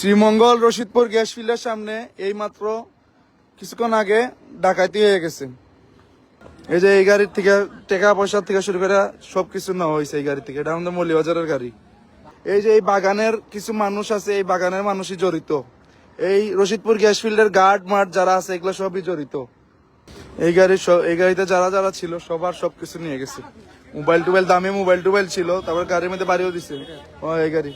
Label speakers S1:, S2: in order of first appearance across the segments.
S1: Sreemangal Rashidpur gas ফিল্ডের সামনে এই মাত্র কিছুক্ষণ আগে ডাকাতি হয়ে গেছে। এই যে এই গাড়ির থেকে টাকা পয়সা থেকে শুরু করে সবকিছু নেওয়া হয়েছে এই গাড়ি থেকে। এটা আমাদের মৌলিবাজারের গাড়ি। এই যে এই বাগানের কিছু মানুষ আছে, এই বাগানের মানুষই জড়িত। এই রশিদপুর গ্যাস ফিল্ডের গার্ড মার্ড যারা আছে এগুলো সবই জড়িত। এই গাড়িতে যারা যারা ছিল সবার সবকিছু নিয়ে গেছে। মোবাইল টোবাইল, দামি মোবাইল টোবাইল ছিল, তারপর গাড়ির মধ্যে বাড়িও দিছে। এই গাড়ি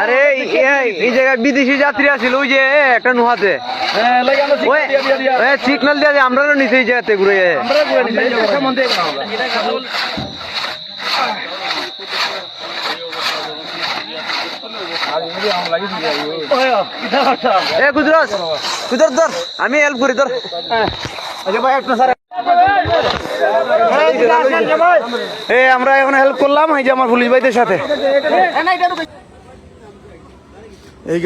S2: আরে এই জায়গায় বিদেশি যাত্রী আছিল ওই যে একটা নুহাতে সিগন্যাল দিয়ে আমরা নিচে এই জায়গাতে ঘুরে গুজরাট গুজরাট ধর, আমি হেল্প করি ধর। আমরা এখন হেল্প করলাম এই যে আমার পুলিশ ভাইদের সাথে।
S1: এই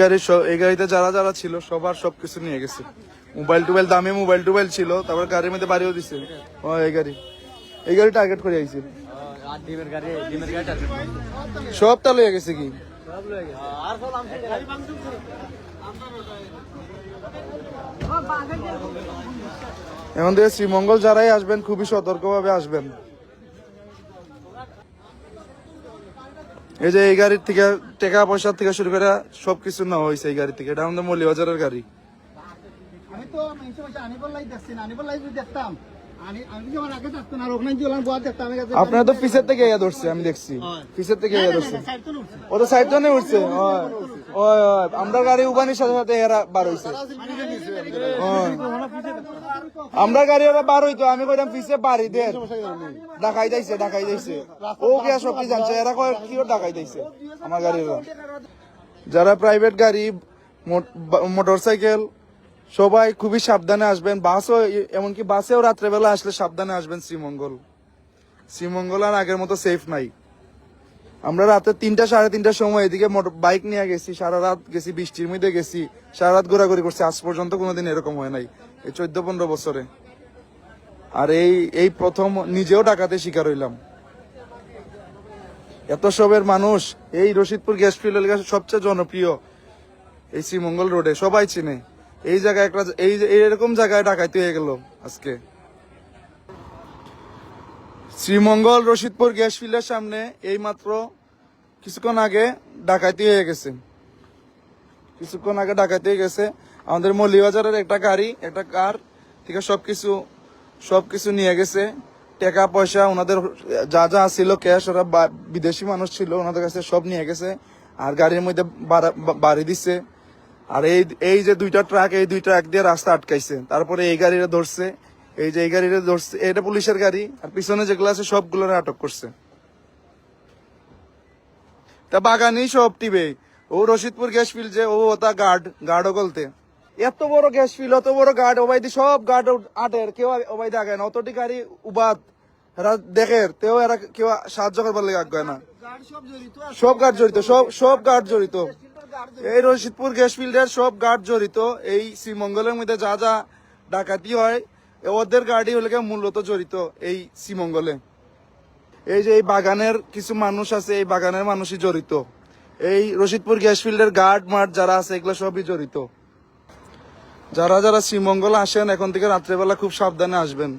S1: গাড়িতে যারা যারা ছিল সবার সবকিছু নিয়ে গেছে। মোবাইল টোবাইল, দামি মোবাইল টোবাইল ছিল, তারপর গাড়ির মধ্যে বাড়িও দিছে। এই গাড়ি টার্গেট করে আইছে। সবটা লয়ে গেছে কি এখন থেকে শ্রীমঙ্গল যারাই আসবেন খুবই সতর্কভাবে আসবেন। এই যে এই গাড়ির থেকে টাকা পয়সা থেকে শুরু করে সবকিছু নেওয়া হয়েছে এই গাড়ি থেকে। এটা আমাদের মৌলিবাজারের গাড়ি।
S3: আমি তো আনিবার লাই দেখছি না, আনিবার লাই যদি দেখতাম
S1: আপনার তো পিছের থেকে ইয়া ধরছে, আমি দেখছি পিছের থেকে ইয়া ধরছে। ও তো সাইড জনে উঠছে। আমরা গাড়ি উবানির সাথে সাথে এরা বার হইছে। আমরা গাড়ি ওরা বার হইতো, আমি কইলাম পিছে বাড়ি দেন ডাকাই যাইছে ও কে সব কি জানছে, এরা কয় কি ডাকাই যাইছে আমার গাড়ি। যারা প্রাইভেট গাড়ি, মোটর সাইকেল, সবাই খুবই সাবধানে আসবেন। বাসও, এমনকি বাসেও রাত্রেবেলা আসলে সাবধানে আসবেন। শ্রীমঙ্গল আর আগের মতো সেফ নাই। আমরা রাতে 3টা সাড়ে 3টার সময় এদিকে বাইক নিয়ে গেছি, সারা রাত গেছি, বৃষ্টির মধ্যে গেছি, সারা রাত ঘোরাঘুরি করছি। আজ পর্যন্ত কোনোদিন এরকম হয় নাই এই 14-15 বছরে। আর এই প্রথম নিজেও ডাকাতে শিকার হইলাম। এত সবের মানুষ, এই রশিদপুর গ্যাস ফিল্ডের কাছে সবচেয়ে জনপ্রিয় এই শ্রীমঙ্গল রোডে, সবাই চিনে। এই জায়গায় এরকম জায়গায় ডাকাতি হয়ে গেল আজকে। শ্রীমঙ্গল রশিদপুর গ্যাস ফিল্ডের সামনে এই মাত্র কিছুক্ষণ আগে ডাকাতি হয়ে গেছে। আমাদের মৌলিবাজারের একটা গাড়ি, একটা কার থেকে সবকিছু নিয়ে গেছে। টাকা পয়সা ওনাদের যা যা ছিল ক্যাশ, ওরা বিদেশি মানুষ ছিল, ওনাদের কাছে সব নিয়ে গেছে। আর গাড়ির মধ্যে বাড়ি দিচ্ছে। আর এই যে 2টা ট্রাক, এই 2 ট্রাক দিয়ে রাস্তা আটকাইছে। তারপরে এই গাড়িটা ধরছে, এটা পুলিশের গাড়ি। আর পিছনে যেগুলো আছে সবগুলোর আটক করছে। তা বাগানই সব টিবে ও রশিদপুর গ্যাস ফিল্ড যে ও তা গার্ডও গলতে এত বড় গ্যাস ফিল্ড, অত বড় গার্ড ওবাইদি সব গার্ড আটের কেউ ওবাইদি আগায় না। অতটি গাড়ি উবাদ এরা দেখে তেও এরা কেউ সাহায্য করবার লাগে আগায় না। সব গার্ড জড়িত। এই রশিদপুর গ্যাস ফিল্ডের সব গার্ড জড়িত। এই শ্রীমঙ্গলের মধ্যে যা যা ডাকাতি হয় ওদের গাড়ি হলে মূলত জড়িত এই শ্রীমঙ্গলে। এই যে এই বাগানের কিছু মানুষ আছে, এই বাগানের মানুষই জড়িত। এই রশিদপুর গ্যাস ফিল্ডের গার্ড মার্ড যারা আছে এগুলো সবই জড়িত। যারা যারা শ্রীমঙ্গল আসেন এখন থেকে রাত্রেবেলা খুব সাবধানে আসবেন।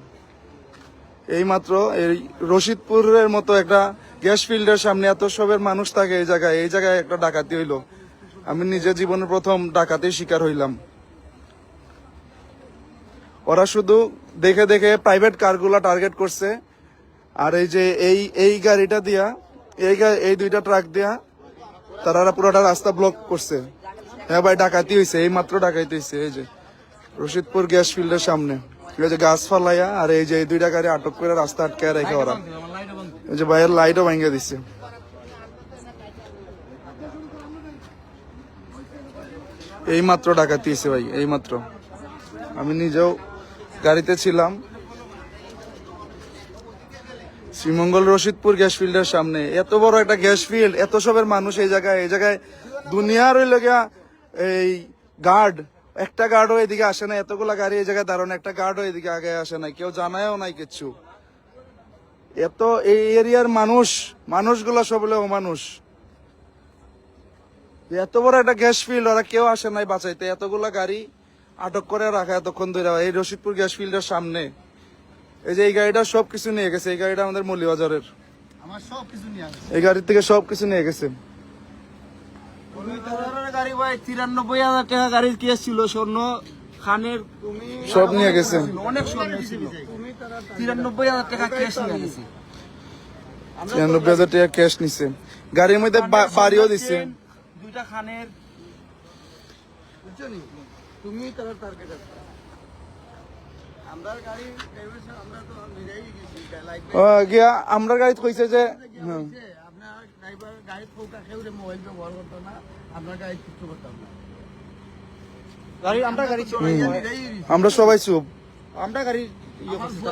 S1: এই মাত্র এই রশিদপুরের মতো একটা গ্যাস ফিল্ডের সামনে এত সবের মানুষ থাকে এই জায়গায় একটা ডাকাতি হইলো। আমি নিজের জীবনের প্রথম ডাকাতির শিকার হইলাম। ওরা শুধু দেখে দেখে প্রাইভেট কারগুলা টার্গেট করছে। আর এই যে এই গাড়িটা দিয়া, এই 2টা ট্রাক দিয়া তারা পুরোটা রাস্তা ব্লক করছে। হ্যাঁ ভাই, ডাকাতি হয়েছে, এই মাত্র ডাকাতি হয়েছে। এই যে রশিদপুর গ্যাস ফিল্ডের সামনে এই যে গাছ ফালাইয়া আর এই যে এই দুইটা গাড়ি আটক করে রাস্তা আটকে রেখে ওরা এই যে ভাইয়ের লাইটও ভেঙে দিচ্ছে। এই মাত্র ডাকাতি হয়েছে ভাই, এই মাত্র। আমি নিজেও গাড়িতে ছিলাম শ্রীমঙ্গল রশিদপুর গ্যাস ফিল্ডের সামনে। এত বড় একটা গ্যাস ফিল্ড, এত সবের মানুষ এই জায়গায় দুনিয়ার ওই লগিয়া এই গার্ড, একটা গার্ডও এদিকে আসে না। এতগুলা গাড়ি এই জায়গায় দাঁড়ানো, একটা গার্ডও এদিকে আগে আসে নাই, কেউ জানায়ও নাই কিচ্ছু। এত এই এরিয়ার মানুষগুলা সব হলো মানুষ। এত বড় একটা গ্যাস ফিল্ড, ওরা কেউ আসে নাই বাঁচাইতে। এতগুলা গাড়ি আটক করে রাখা এতক্ষণ ধরে এই রশিদপুর গ্যাস ফিল্ডের সামনে। এই যে এই গাড়িটা সবকিছু নিয়ে গেছে, এই গাড়িটা আমাদের মৌলিবাজারের।
S3: আমার সব কিছু নিয়ে আসছে।
S1: এই গাড়ি থেকে সবকিছু নিয়ে গেছে।
S4: গাড়ি ভাই 93,000 টাকা গাড়ির কেস ছিল, স্বর্ণ খানের
S1: সব নিয়ে গেছে।
S4: অনেক স্বর্ণ ছিল, 93,000 টাকা কেস নিয়ে গেছে।
S1: 93,000 টাকা ক্যাশ নিছে, গাড়ির মধ্যে বাড়িও দিছে।
S4: দুইটা খানের
S3: তুমি তারা টার্গেট আছে। আমরা গাড়ি আমরা তো নিজেই গেছি।
S1: গিয়া আমরা গাড়ি কইছে যে হ্যাঁ,
S3: আপনার ড্রাইভার গাড়ি ফোকা খেয়ে মোবাইল ব্যবহার করতো না, আপনার গাড়ি কিছু করতাম না।
S4: আমরা গাড়ি
S1: আমরা সবাই চুপ।
S4: আমরা গাড়ি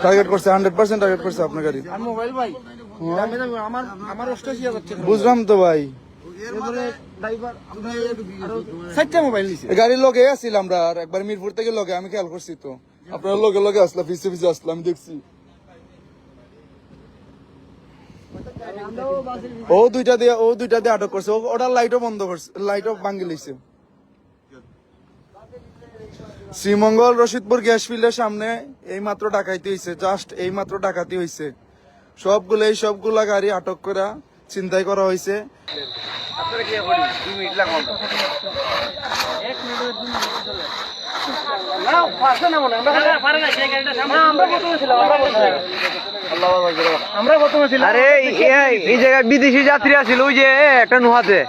S1: টার্গেট করছে, 100% টার্গেট করছে আপনার গাড়ি।
S4: আর মোবাইল ভাই আমার আমার 88,000 টাকা।
S1: বুঝলাম তো ভাই,
S4: এরপরে ড্রাইভার চারটা মোবাইল নিছে।
S1: এই গাড়ির লগে আসছিল আমরা, আর একবার মিরপুর থেকে লগে আমি খেয়াল করছি তো। আপনার লগে লগে আসলাম, পিছে আসলাম, আমি দেখছি। ও দুইটা দিয়ে আটক করছে, ওটার লাইটও বন্ধ করছে, লাইটও ভাঙ্গি লইছে। শ্রীমঙ্গল রশিদপুর গ্যাস ফিল্ডের সামনে এই মাত্র ডাকাতি হয়েছে, জাস্ট এই মাত্র ডাকাতি হয়েছে। সবগুলা গাড়ি আটক করা চিন্তাই করা হয়েছে।
S2: আরে এই জায়গায় বিদেশি যাত্রী আছিল ওই যে একটা নুহাতে।